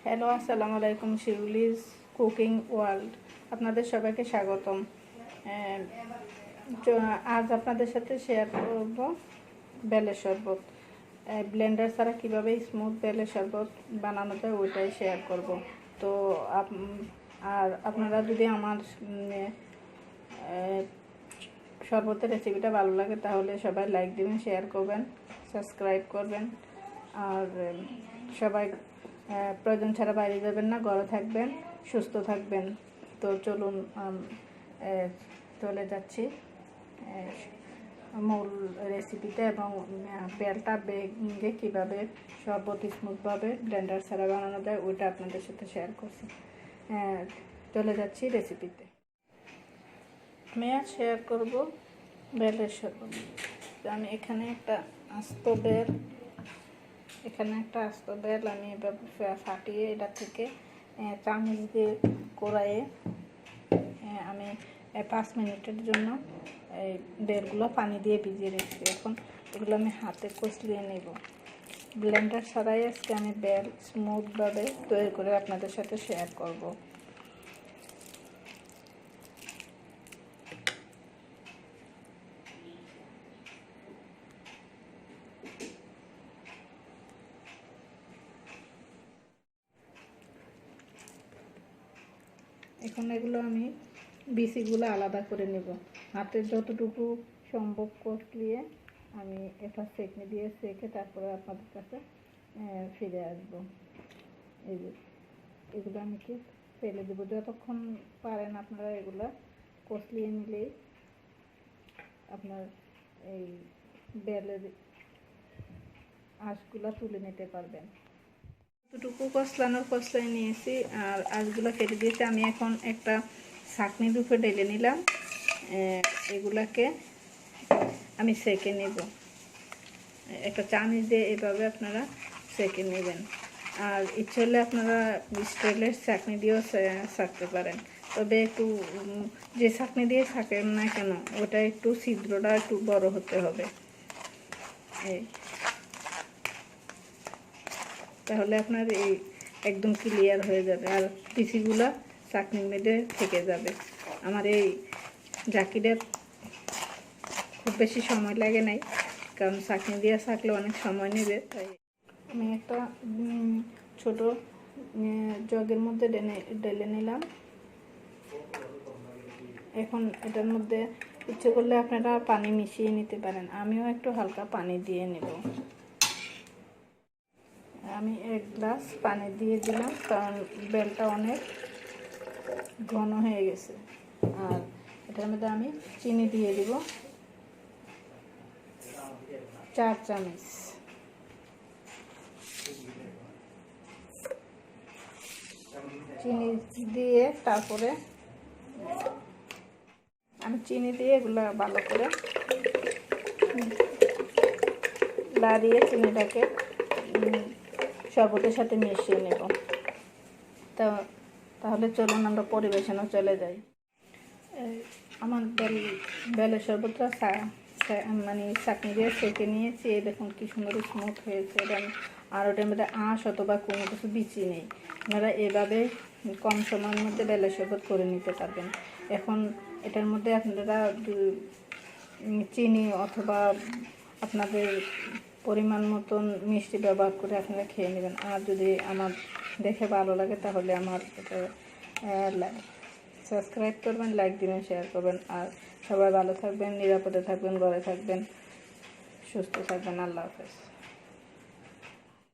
Hello, আসসালামু আলাইকুম। শিরুলিজ cooking world আপনাদের সবাইকে স্বাগতম। আজ আপনাদের সাথে শেয়ার করব বেলের শরবত। ব্লেন্ডার ছাড়া কীভাবে স্মুথ বেলের শরবত বানানো যায় ওইটাই শেয়ার করব। তো আর আপনারা যদি আমার শরবতের রেসিপিটা ভালো লাগে তাহলে সবাই লাইক দিবেন, শেয়ার করবেন, সাবস্ক্রাইব করবেন। আর সবাই প্রয়োজন ছাড়া বাইরে যাবেন না, ঘরে থাকবেন, সুস্থ থাকবেন। তো চলুন চলে যাচ্ছি মূল রেসিপিতে এবং বেলটা ভেঙে কীভাবে শরবত স্মুথভাবে ব্লেন্ডার ছাড়া বানানো যায় ওইটা আপনাদের সাথে শেয়ার করছি। চলে যাচ্ছি রেসিপিতে। আমি আজ শেয়ার করব বেলের শরবত। আমি এখানে একটা আস্ত বেল আমি এভাবে ফাটিয়ে এটা থেকে চামচ দিয়ে কড়াইয়ে আমি 5 মিনিটের জন্য এই বেলগুলো পানি দিয়ে ভিজিয়ে রেখেছি। এখন এগুলো আমি হাতে কষলিয়ে নেব। ব্লেন্ডার ছাড়াই আজকে আমি বেল স্মুথভাবে তৈরি করে আপনাদের সাথে শেয়ার করব। এখন এগুলো আমি বিচিগুলো আলাদা করে নেব। হাতের যতটুকু সম্ভব কষলিয়ে আমি এটা সেঁকে দিয়ে সেঁকে তারপরে আপনাদের কাছে ফিরে আসব। এই যে এগুলো আমি কি ফেলে দেবো, যতক্ষণ পারেন আপনারা এগুলো কষলিয়ে নিলেই আপনার এই বেলের আঁশগুলো তুলে নিতে পারবেন। যতটুকু কষলাই নিয়েছি আর আঁশগুলো কেটে দিয়েছি। আমি এখন একটা ছাঁকনির উপরে ঢেলে নিলাম। এগুলাকে আমি সেঁকে নেব। একটা চামচ দিয়ে এভাবে আপনারা সেঁকে নেবেন। আর ইচ্ছে হলে আপনারা স্টিলের ছাঁকনি দিয়েও ছাঁকতে পারেন, তবে একটু যে ছাঁকনি দিয়ে ছাঁকেন না কেন ওটা একটু ছিদ্রটা একটু বড় হতে হবে, তাহলে আপনার এই একদম ক্লিয়ার হয়ে যাবে আর পিসিগুলো চাকনির মধ্যে থেকে যাবে। আমার এই জাকিটা খুব বেশি সময় লাগে নাই, কারণ চাকনি দিয়ে ছাকলে অনেক সময় নেবে। তাই আমি একটা ছোট জগের মধ্যে ঢেলে নিলাম। এখন এটার মধ্যে ইচ্ছে করলে আপনারা পানি মিশিয়ে নিতে পারেন, আমিও একটু হালকা পানি দিয়ে নেব। আমি 1 গ্লাস পানি দিয়ে দিলাম, কারণ বেলটা অনেক ঘন হয়ে গেছে। আর এটার মধ্যে আমি চিনি দিয়ে দিব 4 চামচ। চিনি দিয়ে তারপরে আমি চিনি দিয়ে এগুলো ভালো করে লাড়িয়ে চিনিটাকে শরবতের সাথে মিশিয়ে নেব। তাহলে চলুন আমরা পরিবেশনও চলে যাই। আমার বেলের শরবতটা মানে চাটনি দিয়ে সেঁকে নিয়েছি। এই দেখুন কি সুন্দর স্মুথ হয়েছে। এটা আর ওটার মধ্যে আঁশ অথবা কোনো কিছু বিচি নেই। আপনারা এভাবে কম সময়ের মধ্যে বেলের শরবত করে নিতে পারবেন। এখন এটার মধ্যে আপনারা চিনি অথবা আপনাদের পরিমাণ মতন মিষ্টি ব্যবহার করে আপনারা খেয়ে নেবেন। আর যদি আমার দেখে ভালো লাগে তাহলে আমার এটা সাবস্ক্রাইব করবেন, লাইক দিবেন, শেয়ার করবেন। আর সবাই ভালো থাকবেন, নিরাপদে থাকবেন, ঘরে থাকবেন, সুস্থ থাকবেন। আল্লাহ হাফেজ।